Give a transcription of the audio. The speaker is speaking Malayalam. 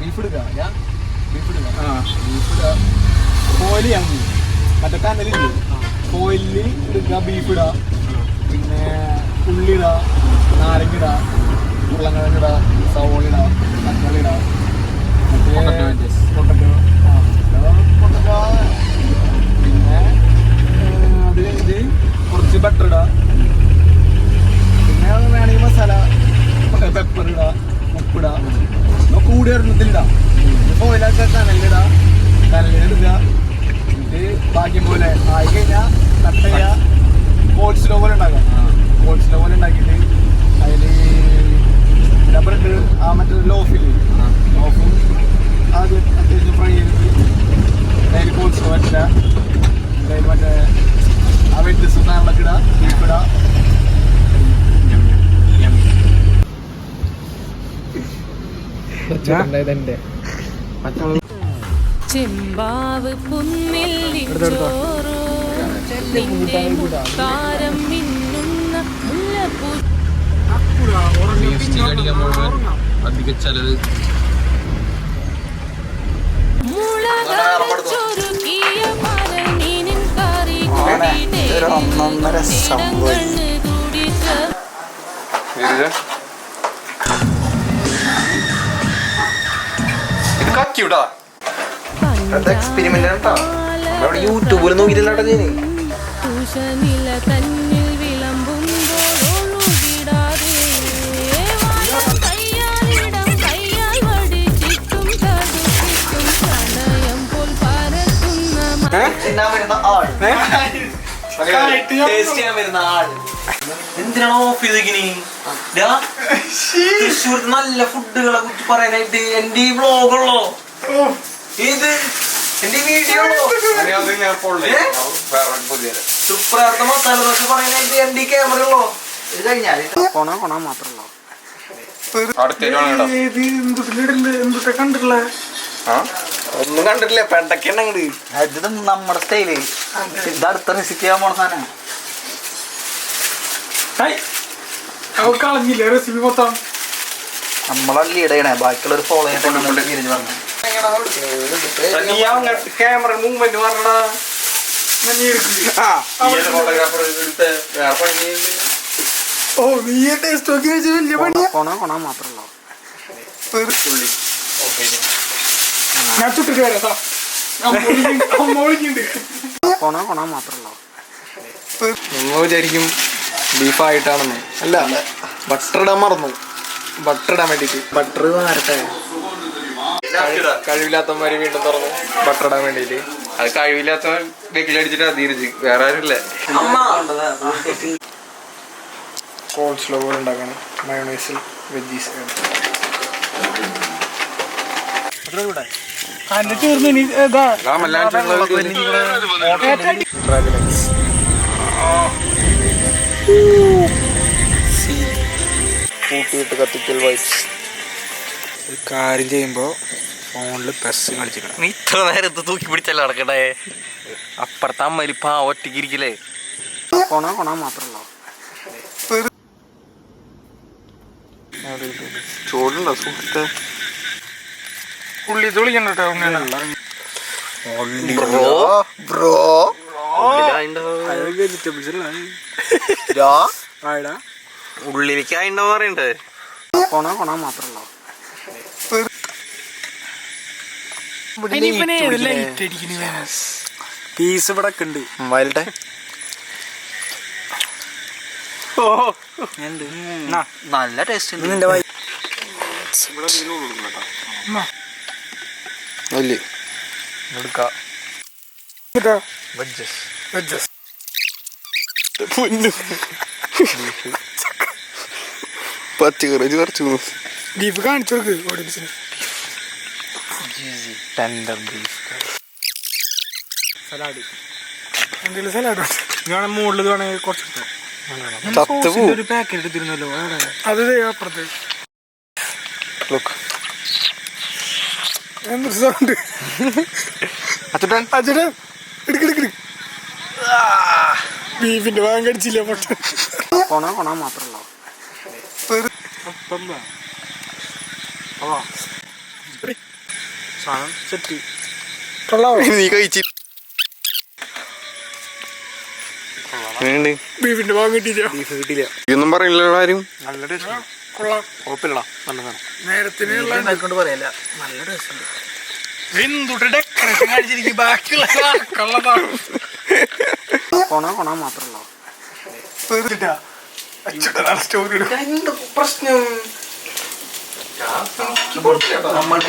ബീഫ് എടുക്കാം കോയില് ഞങ്ങൾ മറ്റേ കനലില്ലേ കോയിലിൽ എടുക്കുക ബീഫ് ഇടുക പിന്നെ ഉള്ളി ഇടുക നാരങ്ങ ഇടുക ഉരുളക്കിഴങ്ങ് ഇടുക സവോള ഇടുക തക്കാളി ഇടുക പൊട്ടറ്റോ പിന്നെ അത് കഴിഞ്ഞിട്ട് കുറച്ച് ബട്ടർ ഇടുക പിന്നെ വേണമെങ്കിൽ മസാല പെപ്പർ ഇടുക ഉപ്പിടുക കൂടി ഒരെണ്ണത്തിലിടാം കോയിലൊക്കെ കനലിലിടാം കനലിലെടുക്കുക എന്നിട്ട് ഭാഗ്യം പോലെ ആയി കഴിഞ്ഞാൽ കട്ട് ചെയ്യുക കോൾസ്ലോ പോലെ ഉണ്ടാക്കാം കോൾസ്ലോ പോലെ ഉണ്ടാക്കിയിട്ട് അതിൽ ബ്രെഡ് ആ മറ്റേ ലോഫും ആദ്യം അത്യാവശ്യം ഫ്രൈ ചെയ്തിട്ട് അതിൽ കോൾസ്ലോ വറ്റില്ല അതിൽ മറ്റേ ആ വെജിറ്റബിൾസ് സാധനങ്ങളൊക്കെ ഇടുക ബീഫ് ഇടുക ചെമ്പാവ് പുന്നിൽ താരം മിന്നുന്ന അധിക ചെലവ് യൂട്യൂബിൽ നോക്കിയിട്ടില്ലാട്ടോ ഞാൻ എന്തിനാണ് ഓഫ് ചെയ്തിരിക്കണേ തൃശ്ശൂർ നല്ല ഫുഡുകളെ കുറിച്ച് പറയാനായിട്ട് എന്റെ ഈ വ്ളോഗുള്ളോ ഇത് എന്റെ വീഡിയോ സുപ്രാർത്ഥ മസാല ദോശ പറയാനായിട്ട് എന്റെ ഈ ക്യാമറ ഉള്ളോ ഇത് കഴിഞ്ഞാൽ മാത്രമല്ലോ ഒന്നും കണ്ടിട്ടില്ല പെട്ടക്കണ്ട് ഇത് നമ്മുടെ സ്റ്റൈല് ഇത് അടുത്ത റെസിപ്പി ചെയ്യാൻ പോണ സാധനം കളഞ്ഞില്ലേ റെസിപ്പി മൊത്തം നമ്മളല്ല ലീഡ് ചെയ്യണേ ബാക്കിയുള്ളൊരു ഫോളോ ചെയ്തിട്ട് പറഞ്ഞു ക്യാമറ മൂവ്മെന്റ് പറഞ്ഞടാ ഓ നീ ടേസ്റ്റ് നോക്കി വലിയ പണിയാ മാത്രമല്ലോ ഞാൻ ചുട്ടിട്ട് വരാം മാത്രമല്ലോ നിങ്ങൾ വിചാരിക്കും ബീഫായിട്ടാണെന്ന് അല്ല ബട്ടർ ഇടാൻ മറന്നു ബട്ടർ ഇടാൻ വേണ്ടിട്ട് ബട്ടർ മാറട്ടെ കഴിവില്ലാത്തവന്മാര് വീണ്ടും തുറന്നു ബട്ടർ ഇടാൻ വേണ്ടിട്ട് അത് കഴിവില്ലാത്തവൻ വെക്കിലടിച്ചിട്ട് അതിരിച്ച് വേറെ ആരുമില്ല കോൾസ്ലോ പോലെ ഉണ്ടാക്കണം മയോണൈസിൽ വെജീസ് കൂട്ടിയിട്ട് കത്തിക്കൽ വൈബ്സ് ഒരു കാര്യം ചെയ്യുമ്പോൾ ഫോണിൽ പ്രസ് കളിച്ചിട്ടുണ്ട് നീ ഇത്ര നേരത്ത് തൂക്കി പിടിച്ചല്ല നടക്കട്ടെ അപ്പുറത്തെ അമ്മലിപ്പ ഒറ്റയ്ക്ക് ഇരിക്കില്ലേ മാത്രമല്ലോ ചോടുണ്ടോ സുഹൃത്ത് ഉള്ളി തുളിക്കണ്ടോ ഉള്ളിലേക്ക് ആയിണ്ടോ പറയണ്ടേ മാത്രമല്ലോ പീസ് ഇവിടെ ഉണ്ട് വയലട്ടെ നല്ല ടേസ്റ്റ് നിന്റെ പച്ചക്കറി കുറച്ചു ബീഫ് കാണിച്ചു കൊടുക്ക് ഓഡിയൻസിന് സലാഡ് എന്തെങ്കിലും സലാഡ് ഇതാണ് മുകളിൽ വേണമെങ്കിൽ കുറച്ചെടുത്തോ ഒരു പാക്കറ്റ് എടുത്തിരുന്നല്ലോ അത് അപ്പുറത്ത് എന്തൊരു സൗണ്ട് അച്ഛൻ എടുക്കെടുക്ക് ബീഫിന്റെ ഭാഗം കടിച്ചില്ല പൊട്ട മാത്രമല്ലോ സാധനം സെറ്റ്. നീ കഴിച്ചു ബീഫിന്റെ ഭാഗം കിട്ടിയില്ല. ബീഫ് കിട്ടിയില്ല. ഇതൊന്നും പറയില്ല ആരും. നല്ല ടേസ്റ്റ് കുഴപ്പമില്ല, നല്ല സാധനം. നേരത്തിന് പറയല്ല, നല്ല ടേസ്റ്റ് ഉണ്ട്. കൊണ മാത്രമല്ല. പ്രശ്നം നമ്മൾ